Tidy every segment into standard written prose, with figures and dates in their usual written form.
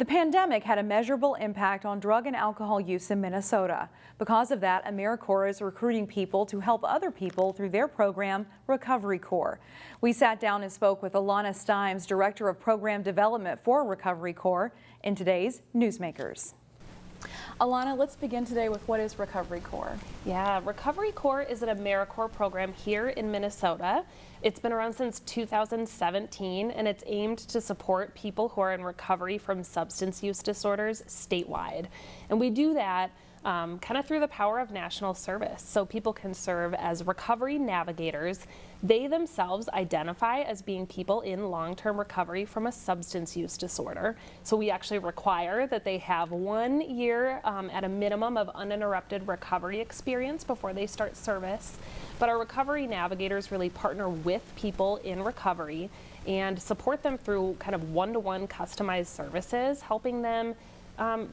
pandemic had a measurable impact on drug and alcohol use in Minnesota. Because of that, AmeriCorps is recruiting people to help other people through their program, Recovery Corps. We sat down and spoke with Alana Stimes, Director of Program Development for Recovery Corps, in today's Newsmakers. Alana, let's begin today with what is Recovery Corps? Yeah, Recovery Corps is an AmeriCorps program here in Minnesota. It's been around since 2017, and it's aimed to support people who are in recovery from substance use disorders statewide. And we do that kind of through the power of national service. So people can serve as recovery navigators. They themselves identify as being people in long-term recovery from a substance use disorder. So we actually require that they have 1 year at a minimum of uninterrupted recovery experience before they start service. But our recovery navigators really partner with people in recovery and support them through kind of one-to-one customized services, helping them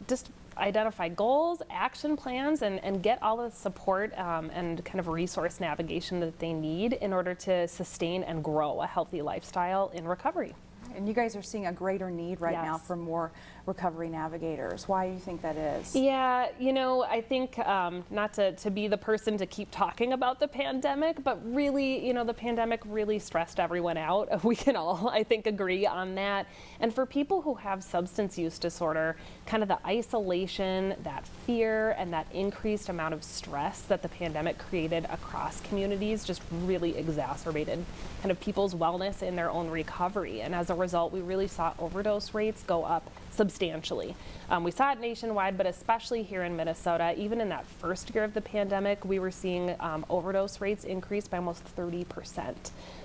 just identify goals, action plans, and get all the support and kind of resource navigation that they need in order to sustain and grow a healthy lifestyle in recovery. And you guys are seeing a greater need right now for more recovery navigators. Why do you think that is? Yeah, you know, I think not to be the person to keep talking about the pandemic, but really, you know, the pandemic really stressed everyone out. We can all, I think, agree on that. And for people who have substance use disorder, kind of the isolation, that fear, and that increased amount of stress that the pandemic created across communities just really exacerbated kind of people's wellness in their own recovery. And as a result, we really saw overdose rates go up substantially. We saw it nationwide, but especially here in Minnesota. Even in that first year of the pandemic, we were seeing overdose rates increase by almost 30%.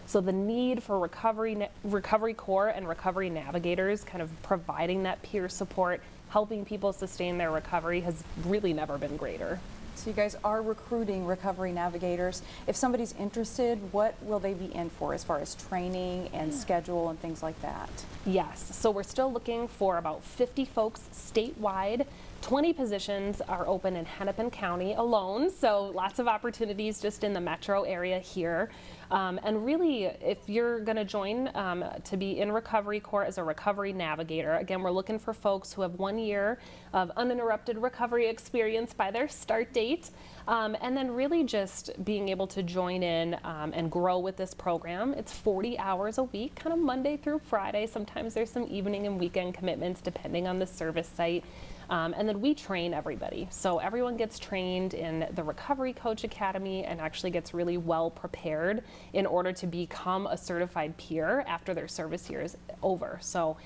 So the need for Recovery Corps and recovery navigators kind of providing that peer support, helping people sustain their recovery has really never been greater. So you guys are recruiting recovery navigators. If somebody's interested, what will they be in for as far as training and schedule and things like that? Yes, so we're still looking for about 50 folks statewide. 20 positions are open in Hennepin County alone, so lots of opportunities just in the metro area here. And really, if you're going to join to be in Recovery Corps as a recovery navigator, again, we're looking for folks who have 1 year of uninterrupted recovery experience by their start date, and then really just being able to join in and grow with this program. It's 40 hours a week, kind of Monday through Friday. Sometimes there's some evening and weekend commitments depending on the service site. And then we train everybody. So everyone gets trained in the Recovery Coach Academy and actually gets really well prepared in order to become a certified peer after their service year is over. So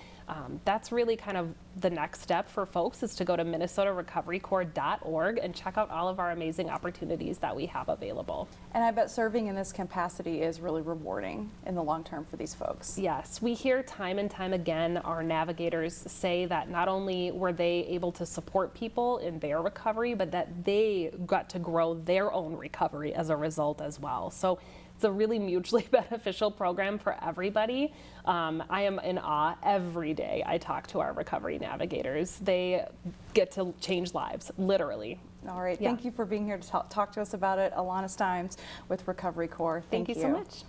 that's really kind of the next step for folks, is to go to minnesotarecoverycorps.org and check out all of our amazing opportunities that we have available. And I bet serving in this capacity is really rewarding in the long term for these folks. Yes, we hear time and time again our navigators say that not only were they able to support people in their recovery, but that they got to grow their own recovery as a result as well. So it's a really mutually beneficial program for everybody. I am in awe every day I talk to our recovery navigators. They get to change lives, literally. All right, thank you for being here to talk to us about it. Alana Stimes with Recovery Corps. Thank you so much.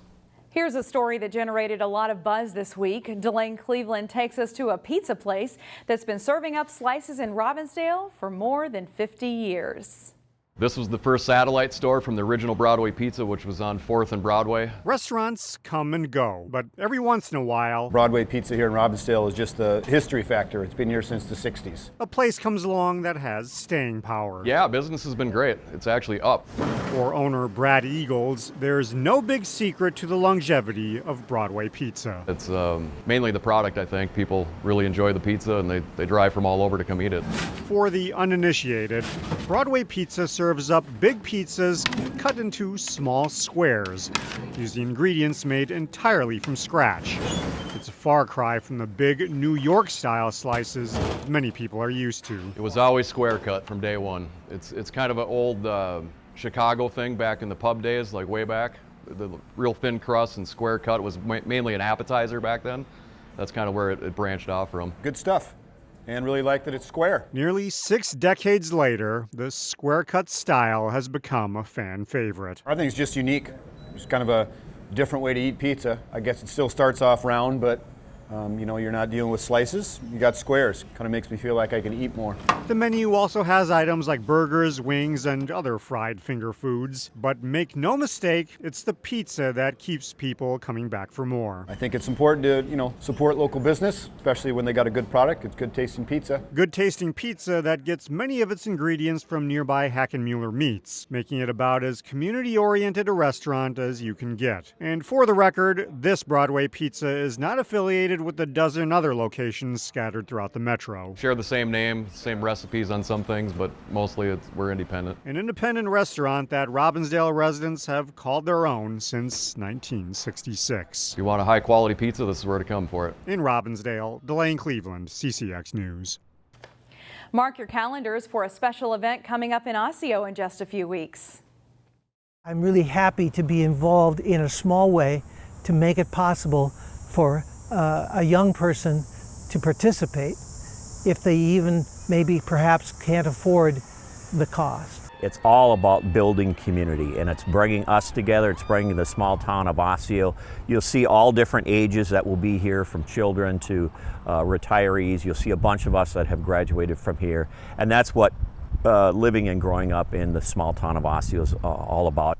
Here's a story that generated a lot of buzz this week. Delane Cleveland takes us to a pizza place that's been serving up slices in Robbinsdale for more than 50 years. This was the first satellite store from the original Broadway Pizza, which was on 4th and Broadway. Restaurants come and go, but every once in a while, Broadway Pizza here in Robbinsdale is just the history factor. It's been here since the 60s. a place comes along that has staying power. Yeah, business has been great. It's actually up. For owner Brad Eagles, there's no big secret to the longevity of Broadway Pizza. It's mainly the product, I think. People really enjoy the pizza, and they drive from all over to come eat it. For the uninitiated, Broadway Pizza serves up big pizzas cut into small squares, using ingredients made entirely from scratch. It's a far cry from the big New York-style slices many people are used to. It was always square cut from day one. It's kind of an old Chicago thing back in the pub days, like way back. The real thin crust and square cut was mainly an appetizer back then. That's kind of where it branched off from. Good stuff. And really like that it's square. Nearly 6 decades later, the square-cut style has become a fan favorite. I think it's just unique. It's kind of a different way to eat pizza. I guess it still starts off round, but You're not dealing with slices, you got squares. Kind of makes me feel like I can eat more. The menu also has items like burgers, wings, and other fried finger foods. But make no mistake, it's the pizza that keeps people coming back for more. I think it's important to, support local business, especially when they got a good product. It's good tasting pizza. Good tasting pizza that gets many of its ingredients from nearby Hackenmuller Meats, making it about as community-oriented a restaurant as you can get. And for the record, this Broadway Pizza is not affiliated with the dozen other locations scattered throughout the metro. Share the same name, same recipes on some things, but mostly we're independent. An independent restaurant that Robbinsdale residents have called their own since 1966. If you want a high quality pizza, this is where to come for it. In Robbinsdale, Delane Cleveland, CCX News. Mark your calendars for a special event coming up in Osseo in just a few weeks. I'm really happy to be involved in a small way to make it possible for a young person to participate if they even maybe perhaps can't afford the cost. It's all about building community, and it's bringing us together. It's bringing the small town of Osseo. You'll see all different ages that will be here, from children to retirees. You'll see a bunch of us that have graduated from here, and that's what living and growing up in the small town of Osseo is all about.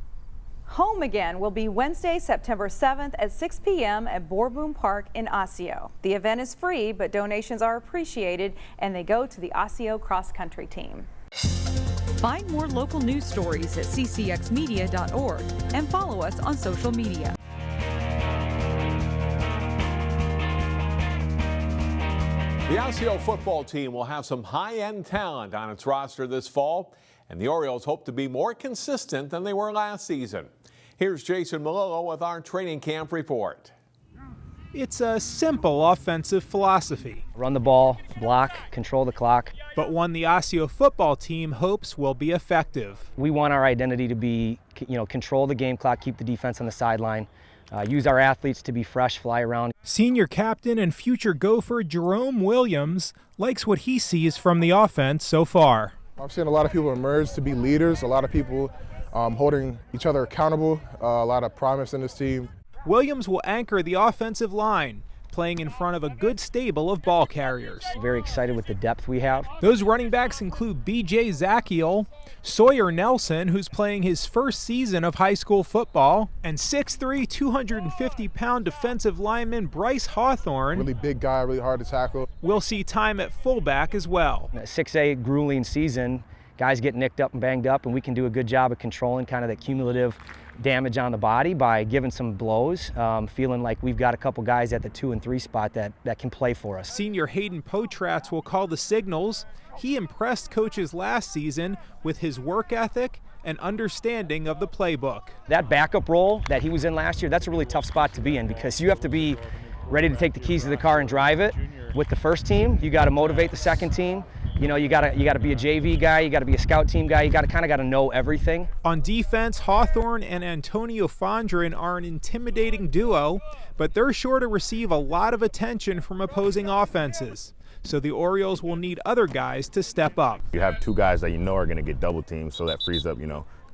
Home Again will be Wednesday, September 7th at 6 p.m. at Boorboom Park in Osseo. The event is free, but donations are appreciated, and they go to the Osseo cross country team. Find more local news stories at ccxmedia.org and follow us on social media. The Osseo football team will have some high-end talent on its roster this fall, and the Orioles hope to be more consistent than they were last season. Here's Jason Malillo with our training camp report. It's a simple offensive philosophy. Run the ball, block, control the clock. But one the Osseo football team hopes will be effective. We want our identity to be, control the game clock, keep the defense on the sideline, use our athletes to be fresh, fly around. Senior captain and future Gopher Jerome Williams likes what he sees from the offense so far. I've seen a lot of people emerge to be leaders, a lot of people holding each other accountable, a lot of promise in this team. Williams will anchor the offensive line, playing in front of a good stable of ball carriers. Very excited with the depth we have. Those running backs include B.J. Zachiel, Sawyer Nelson, who's playing his first season of high school football, and 6'3", 250-pound defensive lineman Bryce Hawthorne. Really big guy, really hard to tackle. We'll see time at fullback as well. In a 6A grueling season, guys get nicked up and banged up, and we can do a good job of controlling kind of the cumulative damage on the body by giving some blows, feeling like we've got a couple guys at the 2 and 3 spot that can play for us. Senior Hayden Potratz will call the signals. He impressed coaches last season with his work ethic and understanding of the playbook. That backup role that he was in last year, that's a really tough spot to be in, because you have to be ready to take the keys to the car and drive it. With the first team, you got to motivate the second team. You got to be a JV guy, you got to be a scout team guy, you got to know everything. On defense, Hawthorne and Antonio Fondren are an intimidating duo, but they're sure to receive a lot of attention from opposing offenses. So the Orioles will need other guys to step up. You have two guys that are going to get double teamed, so that frees up,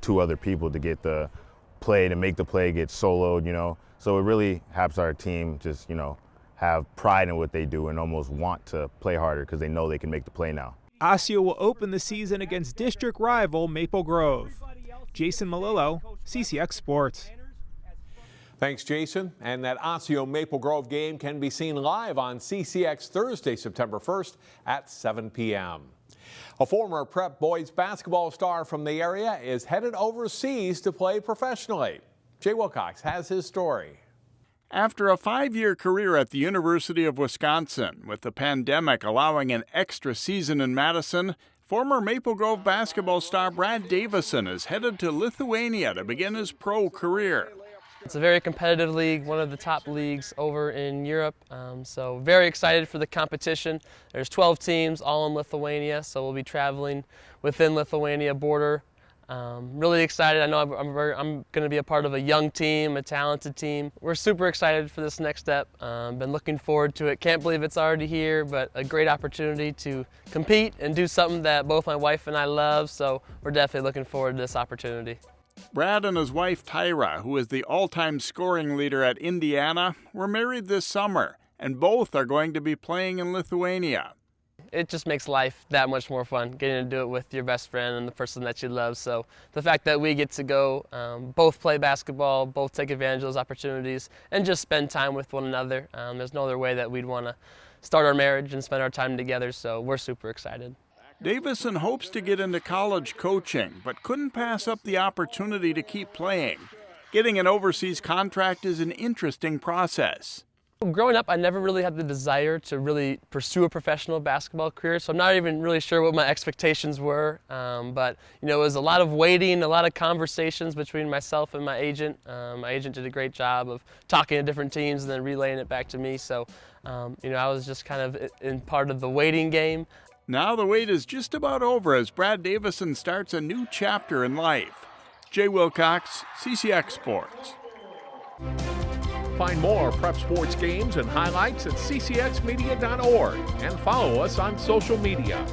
two other people to get the play, to make the play get soloed, So it really helps our team just, have pride in what they do and almost want to play harder because they know they can make the play now. Osseo will open the season against district rival Maple Grove. Jason Malillo, CCX Sports. Thanks, Jason. And that Osseo Maple Grove game can be seen live on CCX Thursday, September 1st at 7 p.m. A former Prep boys basketball star from the area is headed overseas to play professionally. Jay Wilcox has his story. After a 5-year career at the University of Wisconsin, with the pandemic allowing an extra season in Madison, former Maple Grove basketball star Brad Davison is headed to Lithuania to begin his pro career. It's a very competitive league, one of the top leagues over in Europe, so very excited for the competition. There's 12 teams all in Lithuania, so we'll be traveling within Lithuania border. Really excited. I know I'm going to be a part of a young team, a talented team. We're super excited for this next step. Been looking forward to it. Can't believe it's already here, but a great opportunity to compete and do something that both my wife and I love, so we're definitely looking forward to this opportunity. Brad and his wife Tyra, who is the all-time scoring leader at Indiana, were married this summer and both are going to be playing in Lithuania. It just makes life that much more fun, getting to do it with your best friend and the person that you love. So the fact that we get to go both play basketball, both take advantage of those opportunities, and just spend time with one another. There's no other way that we'd want to start our marriage and spend our time together, so we're super excited. Davison hopes to get into college coaching, but couldn't pass up the opportunity to keep playing. Getting an overseas contract is an interesting process. Growing up, I never really had the desire to really pursue a professional basketball career, so I'm not even really sure what my expectations were. But it was a lot of waiting, a lot of conversations between myself and my agent. My agent did a great job of talking to different teams and then relaying it back to me. So, I was just kind of in part of the waiting game. Now the wait is just about over as Brad Davison starts a new chapter in life. Jay Wilcox, CCX Sports. Find more prep sports games and highlights at ccxmedia.org and follow us on social media.